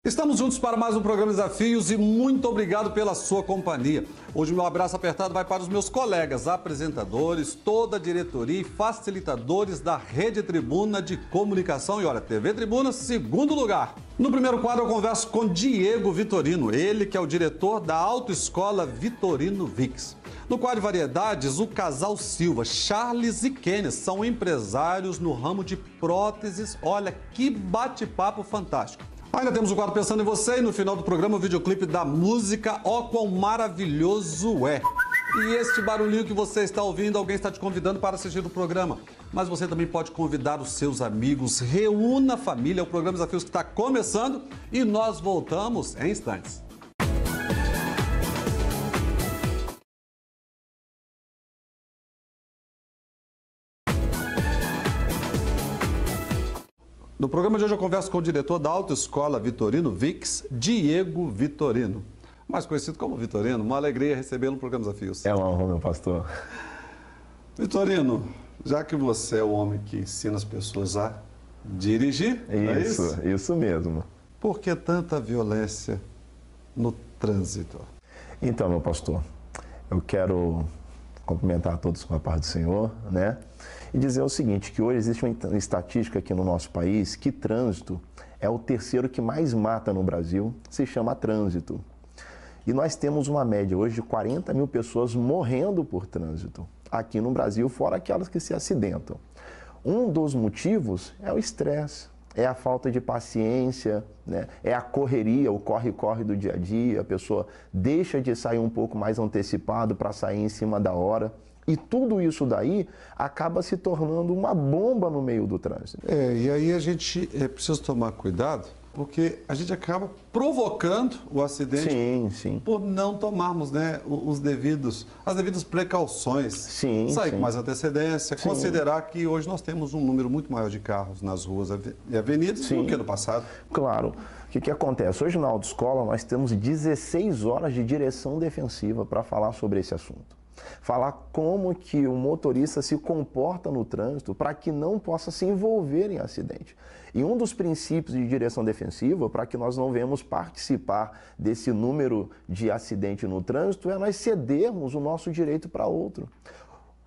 Estamos juntos para mais um programa Desafios e muito obrigado pela sua companhia. Hoje meu abraço apertado vai para os meus colegas, apresentadores, toda a diretoria e facilitadores da Rede Tribuna de Comunicação. E olha, TV Tribuna, segundo lugar. No primeiro quadro eu converso com Diego Vitorino, ele que é o diretor da Autoescola Vitorino Vix. No quadro de variedades, o casal Silva, Charles e Kênia, são empresários no ramo de próteses. Olha, que bate-papo fantástico. Ainda temos o quadro Pensando em Você e no final do programa o videoclipe da música Ó Quão Maravilhoso É. E este barulhinho que você está ouvindo, alguém está te convidando para assistir o programa. Mas você também pode convidar os seus amigos, reúna a família, é o programa Desafios que está começando e nós voltamos em instantes. No programa de hoje eu converso com o diretor da Autoescola Vitorino Vix, Diego Vitorino. Mais conhecido como Vitorino, uma alegria recebê-lo no programa Desafios. É uma honra, meu pastor. Vitorino, já que você é o homem que ensina as pessoas a dirigir, é isso? Isso mesmo. Por que tanta violência no trânsito? Então, meu pastor, eu quero cumprimentar a todos com a paz do Senhor, né? E dizer o seguinte, que hoje existe uma estatística aqui no nosso país que trânsito é o terceiro que mais mata no Brasil, se chama trânsito. E nós temos uma média hoje de 40 mil pessoas morrendo por trânsito aqui no Brasil, fora aquelas que se acidentam. Um dos motivos é o estresse, é a falta de paciência, né? É a correria, o corre-corre do dia a dia, a pessoa deixa de sair um pouco mais antecipado para sair em cima da hora. E tudo isso daí acaba se tornando uma bomba no meio do trânsito. E aí a gente precisa tomar cuidado, porque a gente acaba provocando o acidente por não tomarmos, né, as devidas precauções. Sair com mais antecedência, considerar que hoje nós temos um número muito maior de carros nas ruas e avenidas do que no passado. Claro. O que acontece? Hoje na autoescola nós temos 16 horas de direção defensiva para falar sobre esse assunto. Falar como que o motorista se comporta no trânsito para que não possa se envolver em acidente. E um dos princípios de direção defensiva, para que nós não venhamos participar desse número de acidente no trânsito, é nós cedermos o nosso direito para outro.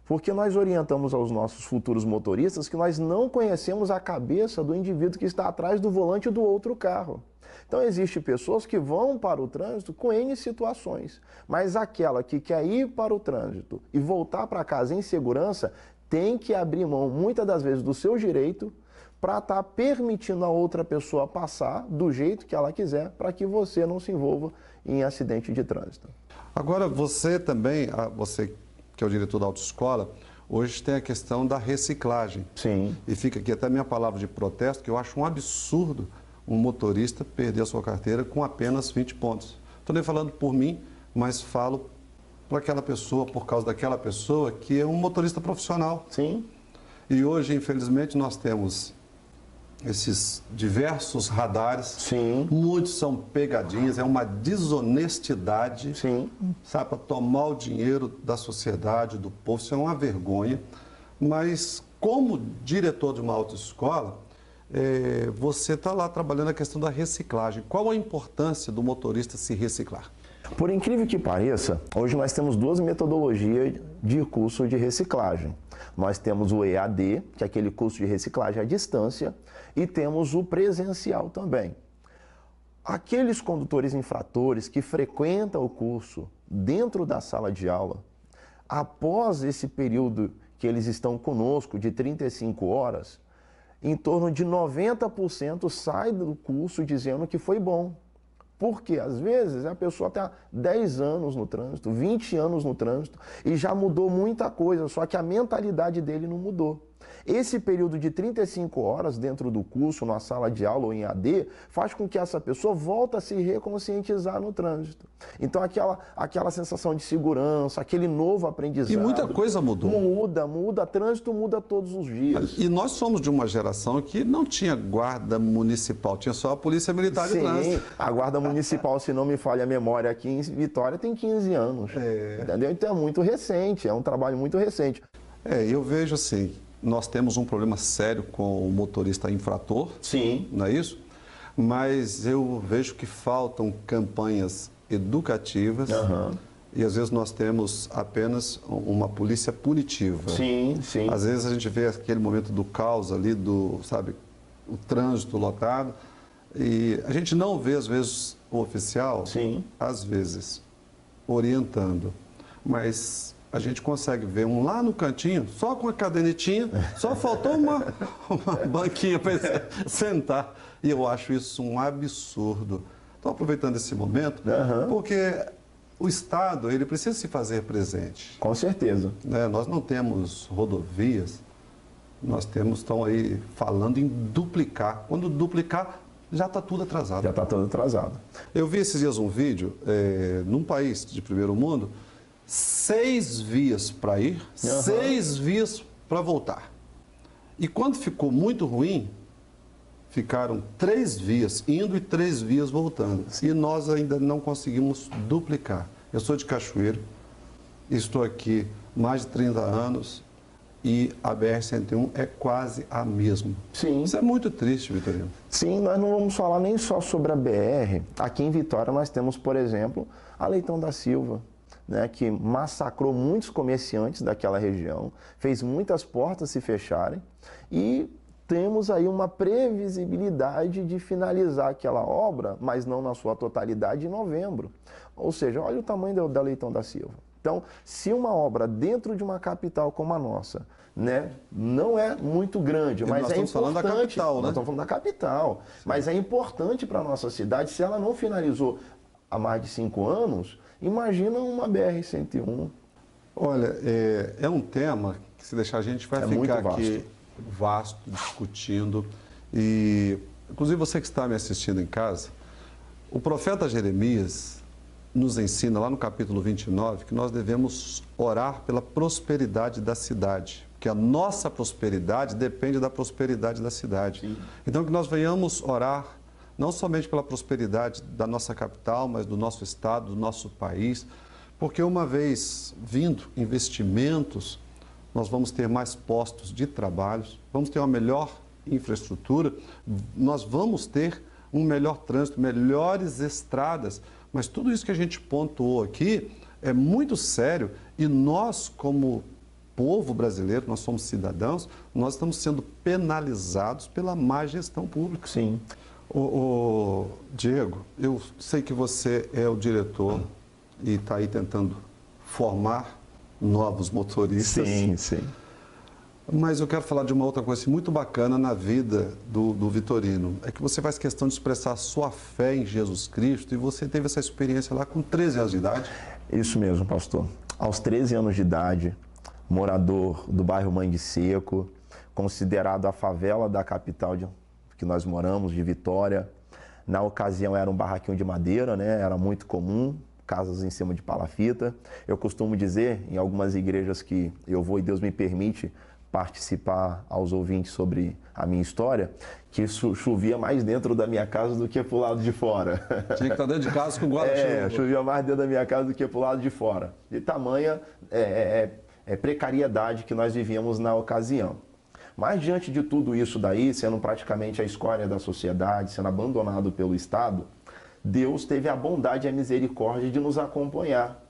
Porque nós orientamos aos nossos futuros motoristas que nós não conhecemos a cabeça do indivíduo que está atrás do volante do outro carro. Então, existem pessoas que vão para o trânsito com N situações, mas aquela que quer ir para o trânsito e voltar para casa em segurança tem que abrir mão, muitas das vezes, do seu direito para estar permitindo a outra pessoa passar do jeito que ela quiser para que você não se envolva em acidente de trânsito. Agora, você também, você que é o diretor da autoescola, hoje tem a questão da reciclagem. Sim. E fica aqui até a minha palavra de protesto, que eu acho um absurdo um motorista perder a sua carteira com apenas 20 pontos. Estou nem falando por mim, mas falo para aquela pessoa, por causa daquela pessoa que é um motorista profissional. Sim. E hoje, infelizmente, nós temos esses diversos radares. Sim. Muitos são pegadinhas, é uma desonestidade. Sim. Sabe, para tomar o dinheiro da sociedade, do povo, isso é uma vergonha. Mas, como diretor de uma autoescola, você está lá trabalhando a questão da reciclagem. Qual a importância do motorista se reciclar? Por incrível que pareça, hoje nós temos duas metodologias de curso de reciclagem. Nós temos o EAD, que é aquele curso de reciclagem à distância, e temos o presencial também. Aqueles condutores infratores que frequentam o curso dentro da sala de aula, após esse período que eles estão conosco de 35 horas, em torno de 90% sai do curso dizendo que foi bom. Porque, às vezes, a pessoa está 10 anos no trânsito, 20 anos no trânsito, e já mudou muita coisa, só que a mentalidade dele não mudou. Esse período de 35 horas dentro do curso, na sala de aula ou em AD, faz com que essa pessoa volte a se reconscientizar no trânsito. Então, aquela sensação de segurança, aquele novo aprendizado... E muita coisa mudou. Muda. Trânsito muda todos os dias. E nós somos de uma geração que não tinha guarda municipal, tinha só a polícia militar de trânsito. Sim, a guarda municipal, se não me falha a memória, aqui em Vitória tem 15 anos. Entendeu? Então é muito recente, é um trabalho muito recente. Eu vejo assim, nós temos um problema sério com o motorista infrator. Sim. Não é isso? mas eu vejo que faltam campanhas educativas. E às vezes nós temos apenas uma polícia punitiva. Sim, sim. Às vezes a gente vê aquele momento do caos ali, sabe, o trânsito lotado, e a gente não vê, às vezes, o oficial, sim, às vezes, orientando. Mas a gente consegue ver um lá no cantinho, só com a cadernetinha, só faltou uma banquinha para ele sentar. E eu acho isso um absurdo. Estou aproveitando esse momento, porque o Estado, ele precisa se fazer presente. Com certeza. Né? Nós não temos rodovias, estão aí falando em duplicar. Quando duplicar, já está tudo atrasado. Já está tudo atrasado. Eu vi esses dias um vídeo, num país de primeiro mundo, 6 vias para ir, 6 vias para voltar. E quando ficou muito ruim, ficaram 3 vias indo e 3 vias voltando. E nós ainda não conseguimos duplicar. Eu sou de Cachoeiro, estou aqui mais de 30 anos e a BR-101 é quase a mesma. Sim. Isso é muito triste, Vitorino. Sim, nós não vamos falar nem só sobre a BR. Aqui em Vitória nós temos, por exemplo, a Leitão da Silva, né, que massacrou muitos comerciantes daquela região, fez muitas portas se fecharem e temos aí uma previsibilidade de finalizar aquela obra, mas não na sua totalidade, em novembro. Ou seja, olha o tamanho da Leitão da Silva. Então, se uma obra dentro de uma capital como a nossa, né, não é muito grande, mas nós é estamos falando da capital, né? Nós estamos falando da capital, mas é importante para a nossa cidade. Se ela não finalizou há mais de 5 anos, imagina uma BR-101. Olha, é um tema que, se deixar, a gente vai ficar aqui vasto, discutindo. E, inclusive, você que está me assistindo em casa, o profeta Jeremias nos ensina, lá no capítulo 29, que nós devemos orar pela prosperidade da cidade, porque a nossa prosperidade depende da prosperidade da cidade. Sim. Então, que nós venhamos orar não somente pela prosperidade da nossa capital, mas do nosso estado, do nosso país, porque uma vez vindo investimentos, nós vamos ter mais postos de trabalho, vamos ter uma melhor infraestrutura, nós vamos ter um melhor trânsito, melhores estradas, mas tudo isso que a gente pontuou aqui é muito sério e nós, como povo brasileiro, nós somos cidadãos, nós estamos sendo penalizados pela má gestão pública. Sim. Diego, eu sei que você é o diretor e está aí tentando formar novos motoristas. Sim, sim. Mas eu quero falar de uma outra coisa muito bacana na vida do Vitorino. É que você faz questão de expressar a sua fé em Jesus Cristo e você teve essa experiência lá com 13 anos de idade. Isso mesmo, pastor. Aos 13 anos de idade, morador do bairro Mãe de Seco, considerado a favela da capital que nós moramos, de Vitória. Na ocasião era um barraquinho de madeira, né? Era muito comum, casas em cima de palafita. Eu costumo dizer, em algumas igrejas que eu vou e Deus me permite participar aos ouvintes sobre a minha história, que chovia mais dentro da minha casa do que pro lado de fora. Tinha que estar dentro de casa com guarda-chuva. Chovia mais dentro da minha casa do que pro lado de fora. De tamanha precariedade que nós vivíamos na ocasião. Mas diante de tudo isso daí, sendo praticamente a escória da sociedade, sendo abandonado pelo Estado, Deus teve a bondade e a misericórdia de nos acompanhar,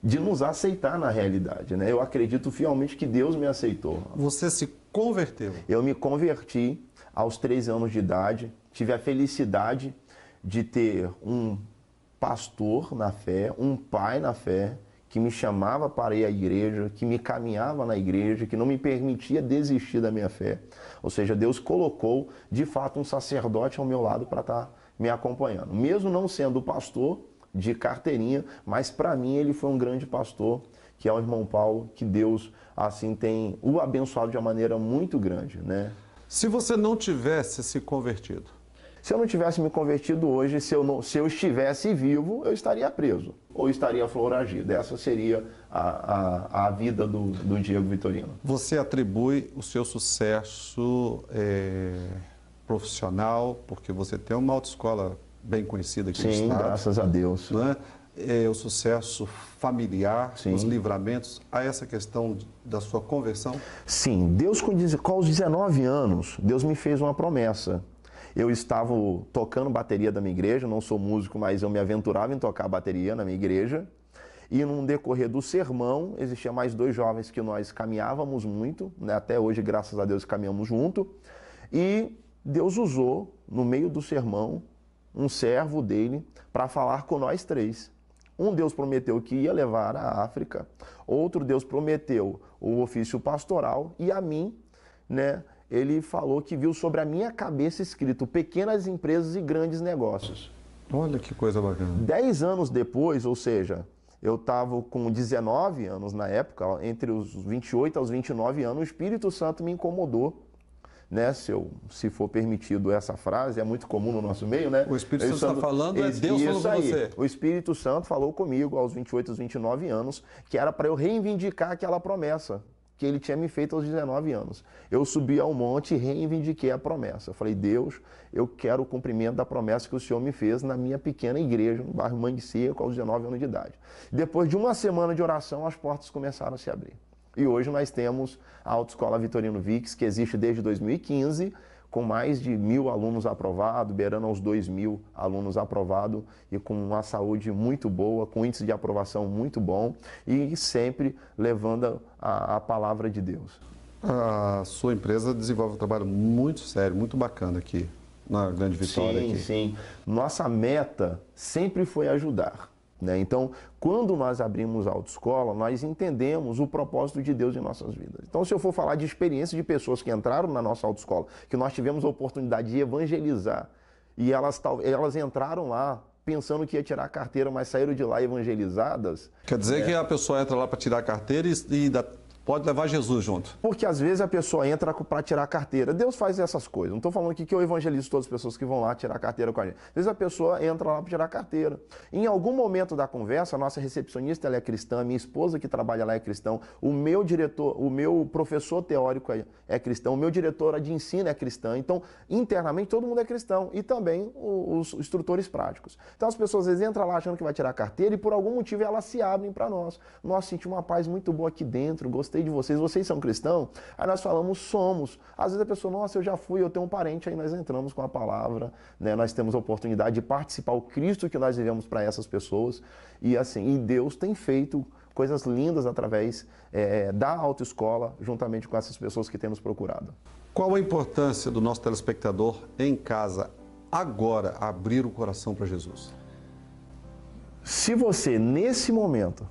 de nos aceitar na realidade, né? Eu acredito fielmente que Deus me aceitou. Você se converteu? Eu me converti aos 13 anos de idade, tive a felicidade de ter um pastor na fé, um pai na fé, que me chamava para ir à igreja, que me caminhava na igreja, que não me permitia desistir da minha fé. Ou seja, Deus colocou, de fato, um sacerdote ao meu lado para estar me acompanhando. Mesmo não sendo pastor de carteirinha, mas para mim ele foi um grande pastor, que é o irmão Paulo, que Deus assim tem o abençoado de uma maneira muito grande, né? Se você não tivesse se convertido? Se eu não tivesse me convertido hoje, se eu estivesse vivo, eu estaria preso ou estaria foragido. Essa seria a vida do Diego Vitorino. Você atribui o seu sucesso profissional, porque você tem uma autoescola bem conhecida aqui no estado. Sim, graças a Deus. Né? O sucesso familiar, sim, os livramentos, a essa questão da sua conversão? Sim, Deus com os 19 anos, Deus me fez uma promessa. Eu estava tocando bateria da minha igreja, não sou músico, mas eu me aventurava em tocar bateria na minha igreja. E num decorrer do sermão, existia mais 2 jovens que nós caminhávamos muito, né? Até hoje, graças a Deus, caminhamos junto. E Deus usou, no meio do sermão, um servo dele para falar com nós 3. Um Deus prometeu que ia levar à África, outro Deus prometeu o ofício pastoral e a mim, né? Ele falou que viu sobre a minha cabeça escrito pequenas empresas e grandes negócios. Olha que coisa bacana. 10 anos depois, ou seja, eu estava com 19 anos na época, entre os 28 aos 29 anos, o Espírito Santo me incomodou, né? Se for permitido essa frase, é muito comum no nosso meio, né? O Espírito Santo está falando, é Deus falando com você. O Espírito Santo falou comigo aos 28 aos 29 anos, que era para eu reivindicar aquela promessa que ele tinha me feito aos 19 anos. Eu subi ao monte e reivindiquei a promessa. Eu falei, Deus, eu quero o cumprimento da promessa que o Senhor me fez na minha pequena igreja, no bairro Mangue Seco, aos 19 anos de idade. Depois de uma semana de oração, as portas começaram a se abrir. E hoje nós temos a Autoescola Vitorino Vics, que existe desde 2015, com mais de 1.000 alunos aprovados, beirando aos 2.000 alunos aprovados e com uma saúde muito boa, com índice de aprovação muito bom e sempre levando a palavra de Deus. A sua empresa desenvolve um trabalho muito sério, muito bacana aqui na Grande Vitória. Sim, aqui. sim. Nossa meta sempre foi ajudar. Né? Então, quando nós abrimos a autoescola, nós entendemos o propósito de Deus em nossas vidas. Então, se eu for falar de experiência de pessoas que entraram na nossa autoescola, que nós tivemos a oportunidade de evangelizar, e elas entraram lá pensando que ia tirar a carteira, mas saíram de lá evangelizadas. Quer dizer que a pessoa entra lá para tirar a carteira e ainda pode levar Jesus junto. Porque às vezes a pessoa entra para tirar a carteira. Deus faz essas coisas. Não estou falando aqui que eu evangelizo todas as pessoas que vão lá tirar a carteira com a gente. Às vezes a pessoa entra lá para tirar a carteira. Em algum momento da conversa, a nossa recepcionista ela é cristã, minha esposa que trabalha lá é cristão, o meu diretor, o meu professor teórico é cristão, o meu diretor de ensino é cristã. Então, internamente, todo mundo é cristão. E também os instrutores práticos. Então, as pessoas às vezes entram lá achando que vai tirar a carteira e por algum motivo elas se abrem para nós. Nós sentimos uma paz muito boa aqui dentro, gostei de vocês são cristãos? Aí nós falamos, somos. Às vezes a pessoa, nossa, eu já fui, eu tenho um parente, aí nós entramos com a palavra, né? Nós temos a oportunidade de participar o Cristo que nós vivemos para essas pessoas. E assim, e Deus tem feito coisas lindas através da autoescola, juntamente com essas pessoas que têm nos procurado. Qual a importância do nosso telespectador em casa agora abrir o coração para Jesus? Se você, nesse momento,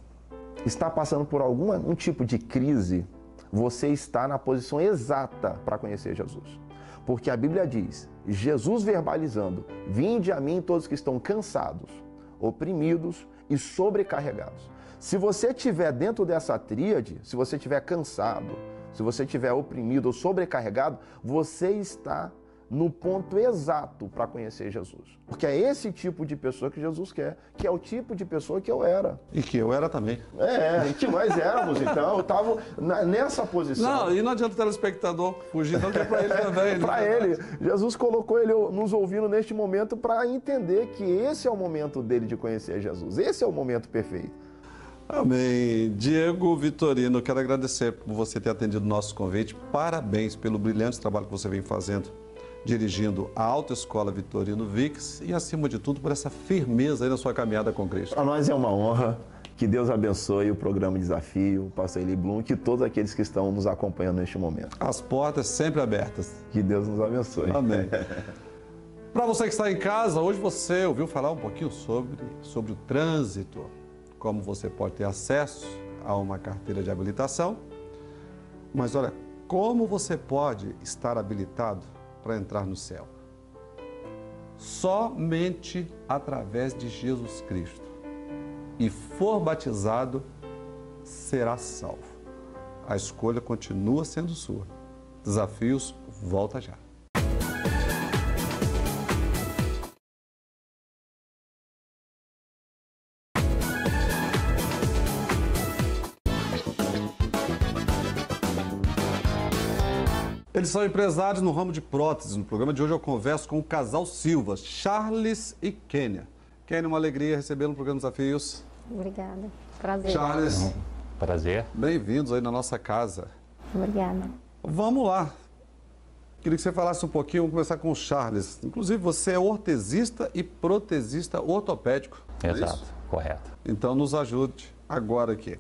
está passando por algum tipo de crise, você está na posição exata para conhecer Jesus. Porque a Bíblia diz, Jesus verbalizando, vinde a mim todos que estão cansados, oprimidos e sobrecarregados. Se você estiver dentro dessa tríade, se você estiver cansado, se você estiver oprimido ou sobrecarregado, você está no ponto exato para conhecer Jesus. Porque é esse tipo de pessoa que Jesus quer, que é o tipo de pessoa que eu era. E que eu era também. E que nós éramos, então, eu estava nessa posição. Não, e não adianta o telespectador fugir, não, que é para ele também. Para ele. Jesus colocou ele nos ouvindo neste momento para entender que esse é o momento dele de conhecer Jesus. Esse é o momento perfeito. Amém. Diego Vitorino, quero agradecer por você ter atendido o nosso convite. Parabéns pelo brilhante trabalho que você vem fazendo, dirigindo a Autoescola Vitorino Vics e, acima de tudo, por essa firmeza aí na sua caminhada com Cristo. Para nós é uma honra. Que Deus abençoe o programa Desafio, o pastor Eli Blum, que todos aqueles que estão nos acompanhando neste momento. As portas sempre abertas. Que Deus nos abençoe. Amém. Para você que está em casa, hoje você ouviu falar um pouquinho sobre o trânsito, como você pode ter acesso a uma carteira de habilitação. Mas olha, como você pode estar habilitado para entrar no céu? Somente através de Jesus Cristo. E for batizado, será salvo. A escolha continua sendo sua. Desafios, volta já. Eles são empresários no ramo de próteses. No programa de hoje eu converso com o casal Silva, Charles e Kênia. Kênia, uma alegria recebê-lo no programa Desafios. Obrigada. Prazer. Charles. Prazer. Bem-vindos aí na nossa casa. Obrigada. Vamos lá. Queria que você falasse um pouquinho, vamos começar com o Charles. Inclusive, você é ortesista e protesista ortopédico. Exato, correto. Então, nos ajude agora aqui.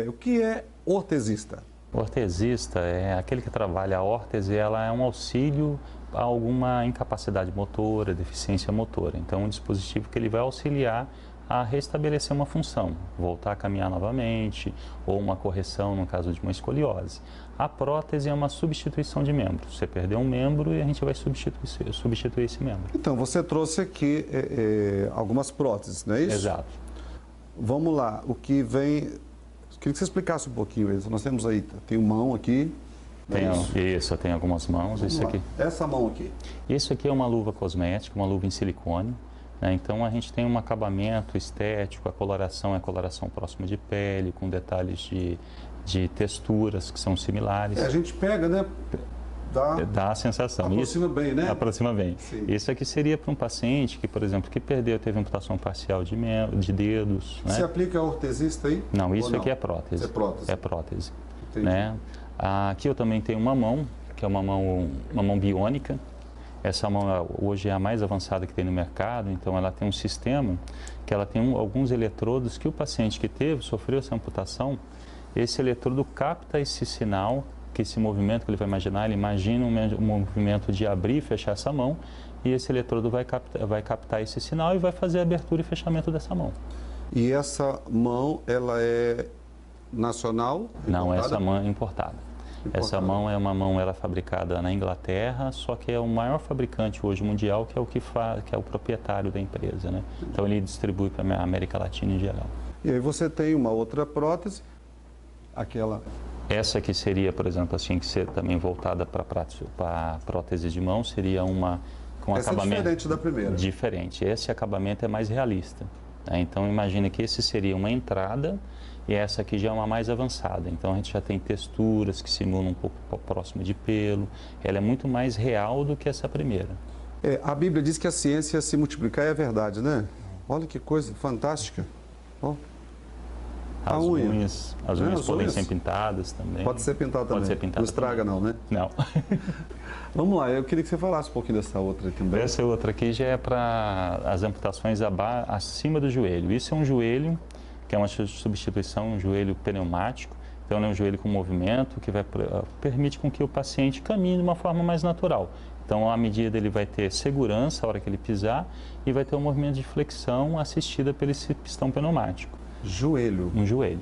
O que é ortesista? Ortesista é aquele que trabalha a órtese, ela é um auxílio a alguma incapacidade motora, deficiência motora. Então, é um dispositivo que ele vai auxiliar a restabelecer uma função, voltar a caminhar novamente, ou uma correção no caso de uma escoliose. A prótese é uma substituição de membro. Você perdeu um membro e a gente vai substituir esse membro. Então, você trouxe aqui algumas próteses, não é isso? Exato. Vamos lá, o que vem... Queria que você explicasse um pouquinho isso. Nós temos aí, tem uma mão aqui. Isso, tem algumas mãos. Isso aqui. Essa mão aqui. Isso aqui é uma luva cosmética, uma luva em silicone. Né? Então a gente tem um acabamento estético, a coloração é coloração próxima de pele, com detalhes de texturas que são similares. A gente pega, né? Dá a sensação. Aproxima bem, né? Aproxima bem. Sim. Isso aqui seria para um paciente que, por exemplo, que teve amputação parcial de dedos. Né? Você aplica a ortesista aí? Não, isso aqui é prótese. É prótese. É prótese. Entendi. Né? Aqui eu também tenho uma mão, que é uma mão biônica. Essa mão hoje é a mais avançada que tem no mercado, então ela tem um sistema que ela tem alguns eletrodos que o paciente que sofreu essa amputação, esse eletrodo capta esse sinal, que esse movimento que ele vai imaginar, ele imagina um movimento de abrir e fechar essa mão, e esse eletrodo vai captar esse sinal e vai fazer a abertura e fechamento dessa mão. E essa mão, ela é nacional? Não, importada? essa mão é importada. Essa mão é uma mão, ela é fabricada na Inglaterra, só que é o maior fabricante hoje mundial, que é o que é o proprietário da empresa, né? Então ele distribui para a América Latina em geral. E aí você tem uma outra prótese, aquela... Essa aqui seria, por exemplo, assim, que ser também voltada para prótese de mão, seria uma com Essa acabamento... é diferente da primeira. Diferente. Esse acabamento é mais realista. Né? Então imagina que esse seria uma entrada e essa aqui já é uma mais avançada. Então a gente já tem texturas que simulam um pouco próximo de pelo. Ela é muito mais real do que essa primeira. A Bíblia diz que a ciência se multiplicar é verdade, né? Olha que coisa fantástica. Ó. As unhas podem unhas? ser pintadas também. Pode ser pintada também. Pode ser pintada não estraga também. não, né? Não. Vamos lá, eu queria que você falasse um pouquinho dessa outra aqui também. Essa outra aqui já é para as amputações acima do joelho. Isso é um joelho, que é uma substituição, um joelho pneumático. Então, é um joelho com movimento que permite com que o paciente caminhe de uma forma mais natural. Então, à medida ele vai ter segurança a hora que ele pisar e vai ter um movimento de flexão assistida pelo esse pistão pneumático. Joelho. Um joelho.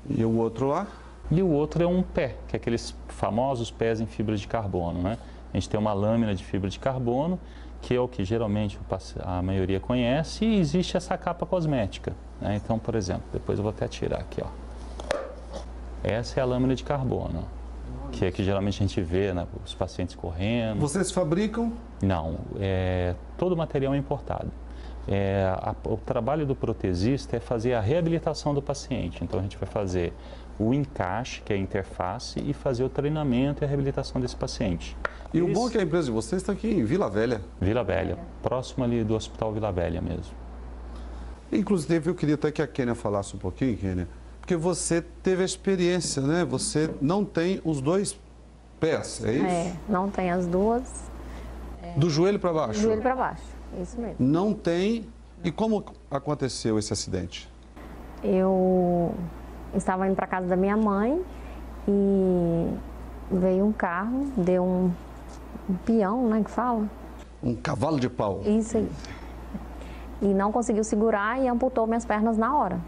E o outro lá? E o outro é um pé, que é aqueles famosos pés em fibra de carbono, né? A gente tem uma lâmina de fibra de carbono, que é o que geralmente a maioria conhece, e existe essa capa cosmética. Né? Então, por exemplo, depois eu vou até tirar aqui, ó. Essa é a lâmina de carbono, que é que geralmente a gente vê, né, os pacientes correndo. Vocês fabricam? Não, todo o material é importado. O trabalho do protesista é fazer a reabilitação do paciente. Então a gente vai fazer o encaixe, que é a interface, e fazer o treinamento e a reabilitação desse paciente. E o bom é que a empresa de vocês está aqui em Vila Velha. Vila Velha, próximo ali do Hospital Vila Velha mesmo. Inclusive, eu queria até que a Kênia falasse um pouquinho, Kênia, porque você teve a experiência, né? Você não tem os dois pés, é isso? Não tem as duas. Do joelho para baixo? Do joelho para baixo, isso mesmo. Não tem. E como aconteceu esse acidente? Eu estava indo para casa da minha mãe e veio um carro, deu um peão, né, que fala? Um cavalo de pau. Isso aí. E não conseguiu segurar e amputou minhas pernas na hora.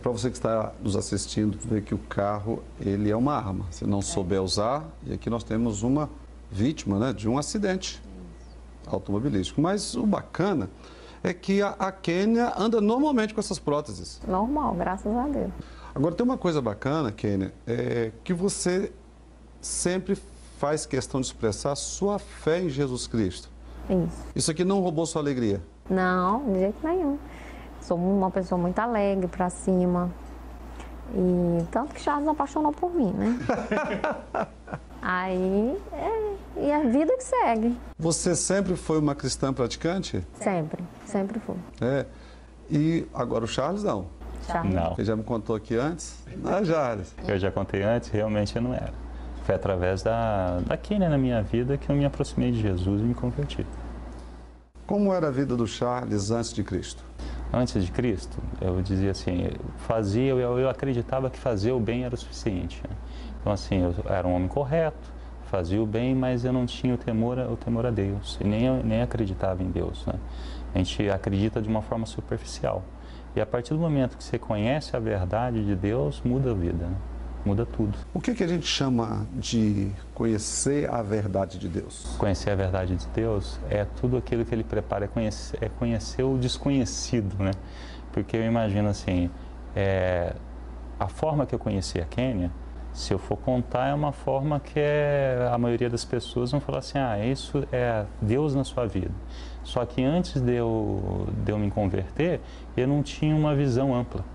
Para você que está nos assistindo, ver que o carro, ele é uma arma. Se não souber usar, e aqui nós temos uma vítima, né, de um acidente automobilístico. Mas o bacana é que a Kênia anda normalmente com essas próteses. Normal, graças a Deus. Agora, tem uma coisa bacana, Kênia, que você sempre faz questão de expressar a sua fé em Jesus Cristo. Isso. Isso aqui não roubou sua alegria? Não, de jeito nenhum. Sou uma pessoa muito alegre, pra cima. E tanto que Charles apaixonou por mim, né? Aí, e a vida que segue. Você sempre foi uma cristã praticante? Sempre, sempre fui. E agora o Charles não? Charles. Não. Ele já me contou aqui antes? Ah, Charles. Eu já contei antes, realmente eu não era. Foi através da Kênia na minha vida que eu me aproximei de Jesus e me converti. Como era a vida do Charles antes de Cristo? Antes de Cristo, eu dizia assim, eu acreditava que fazer o bem era o suficiente. Né? Então assim, eu era um homem correto, fazia o bem, mas eu não tinha o temor a Deus, e nem acreditava em Deus. Né? A gente acredita de uma forma superficial. E a partir do momento que você conhece a verdade de Deus, muda a vida, né? Muda tudo. O que a gente chama de conhecer a verdade de Deus? Conhecer a verdade de Deus é tudo aquilo que Ele prepara, é conhecer o desconhecido, né? Porque eu imagino assim, a forma que eu conheci a Kênia, se eu for contar, é uma forma que a maioria das pessoas vão falar assim, isso é Deus na sua vida. Só que antes de eu me converter, eu não tinha uma visão ampla.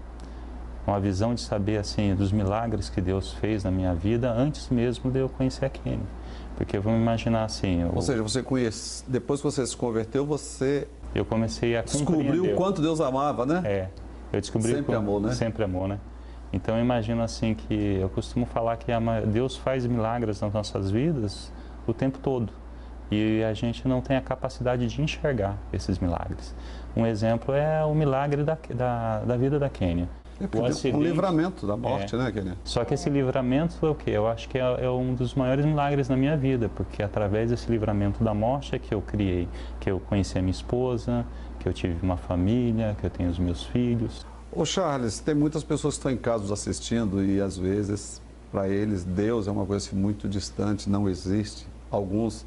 Uma visão de saber assim dos milagres que Deus fez na minha vida antes mesmo de eu conhecer a Kênia. Porque vamos imaginar assim... Ou seja, depois que você se converteu, eu comecei a descobriu o quanto Deus amava, né? Eu descobri... Sempre amor, né? Sempre amor, né? Então eu imagino assim que eu costumo falar que Deus faz milagres nas nossas vidas o tempo todo. E a gente não tem a capacidade de enxergar esses milagres. Um exemplo é o milagre da vida da Kênia. Um livramento da morte, né, Kênia? Só que esse livramento é o quê? Eu acho que é um dos maiores milagres na minha vida, porque através desse livramento da morte é que eu criei, que eu conheci a minha esposa, que eu tive uma família, que eu tenho os meus filhos. Ô Charles, tem muitas pessoas que estão em casa nos assistindo e às vezes, para eles, Deus é uma coisa assim, muito distante, não existe. Alguns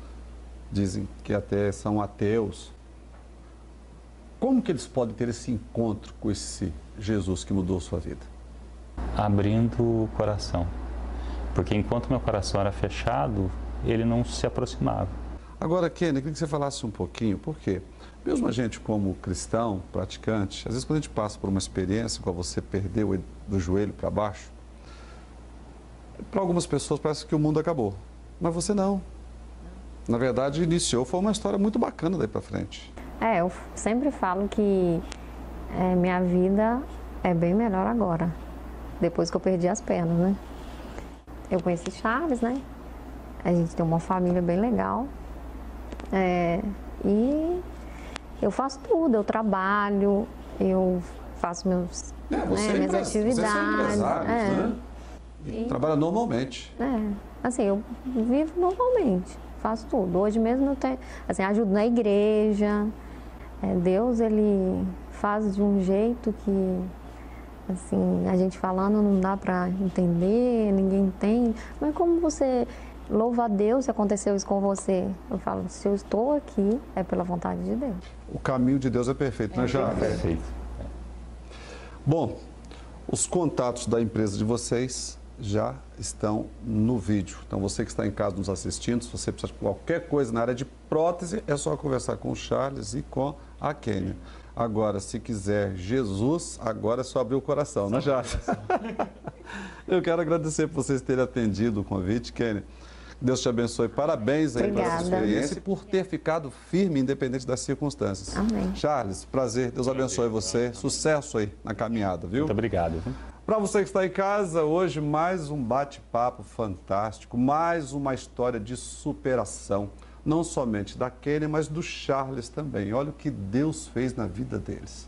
dizem que até são ateus. Como que eles podem ter esse encontro com esse Jesus que mudou sua vida? Abrindo o coração. Porque enquanto meu coração era fechado, ele não se aproximava. Agora, Kênia, eu queria que você falasse um pouquinho, por quê? Mesmo a gente como cristão, praticante, às vezes quando a gente passa por uma experiência, igual você perdeu do joelho para baixo, para algumas pessoas parece que o mundo acabou. Mas você não. Na verdade, foi uma história muito bacana daí para frente. Eu sempre falo que minha vida é bem melhor agora, depois que eu perdi as pernas, né? Eu conheci Charles, né? A gente tem uma família bem legal. E eu faço tudo, eu trabalho, eu faço minhas atividades. Você é né? Trabalha normalmente. Assim, eu vivo normalmente, faço tudo. Hoje mesmo eu tenho, assim, ajudo na igreja. Deus, ele faz de um jeito que, assim, a gente falando não dá para entender, ninguém entende. Mas como você louva a Deus se aconteceu isso com você? Eu falo, se eu estou aqui, é pela vontade de Deus. O caminho de Deus é perfeito, né, Charles? Perfeito. Bom, os contatos da empresa de vocês já estão no vídeo. Então, você que está em casa nos assistindo, se você precisar de qualquer coisa na área de prótese, é só conversar com o Charles e com a Kênia. Agora, se quiser Jesus, agora é só abrir o coração, né, Charles? Eu quero agradecer por vocês terem atendido o convite, Kênia. Deus te abençoe. Parabéns aí pela sua experiência e por ter ficado firme, independente das circunstâncias. Amém. Charles, prazer. Deus abençoe você. Sucesso aí na caminhada, viu? Muito obrigado. Para você que está em casa, hoje mais um bate-papo fantástico, mais uma história de superação, não somente da Kênia, mas do Charles também. Olha o que Deus fez na vida deles.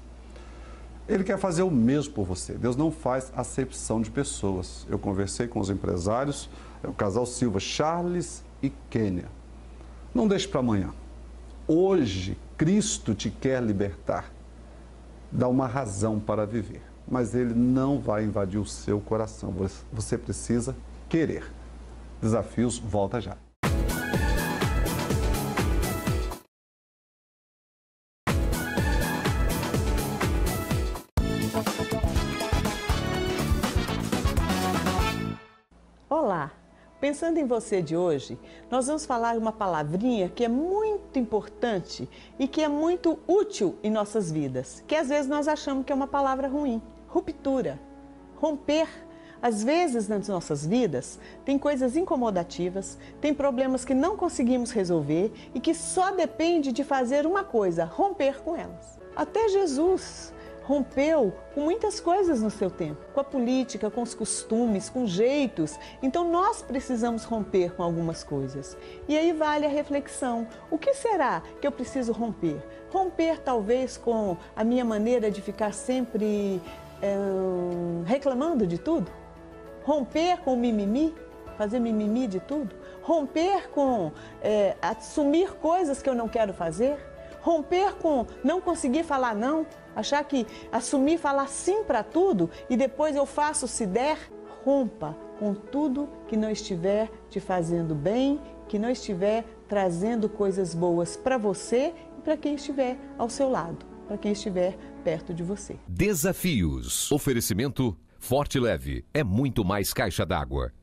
Ele quer fazer o mesmo por você. Deus não faz acepção de pessoas. Eu conversei com os empresários, é o casal Silva, Charles e Kênia. Não deixe para amanhã. Hoje, Cristo te quer libertar. Dá uma razão para viver. Mas Ele não vai invadir o seu coração. Você precisa querer. Desafios, volta já. Olá! Pensando em você de hoje, nós vamos falar uma palavrinha que é muito importante e que é muito útil em nossas vidas, que às vezes nós achamos que é uma palavra ruim. Ruptura. Romper. Às vezes nas nossas vidas tem coisas incomodativas, tem problemas que não conseguimos resolver e que só depende de fazer uma coisa, romper com elas. Até Jesus rompeu com muitas coisas no seu tempo, com a política, com os costumes, com jeitos. Então nós precisamos romper com algumas coisas. E aí vale a reflexão. O que será que eu preciso romper? Romper talvez com a minha maneira de ficar sempre reclamando de tudo? Romper com o mimimi? Fazer mimimi de tudo? Romper com assumir coisas que eu não quero fazer? Romper com não conseguir falar não? Achar que assumir, falar sim para tudo e depois eu faço se der? Rompa com tudo que não estiver te fazendo bem, que não estiver trazendo coisas boas para você e para quem estiver ao seu lado, para quem estiver perto de você. Desafios. Oferecimento Forte Leve é muito mais caixa d'água.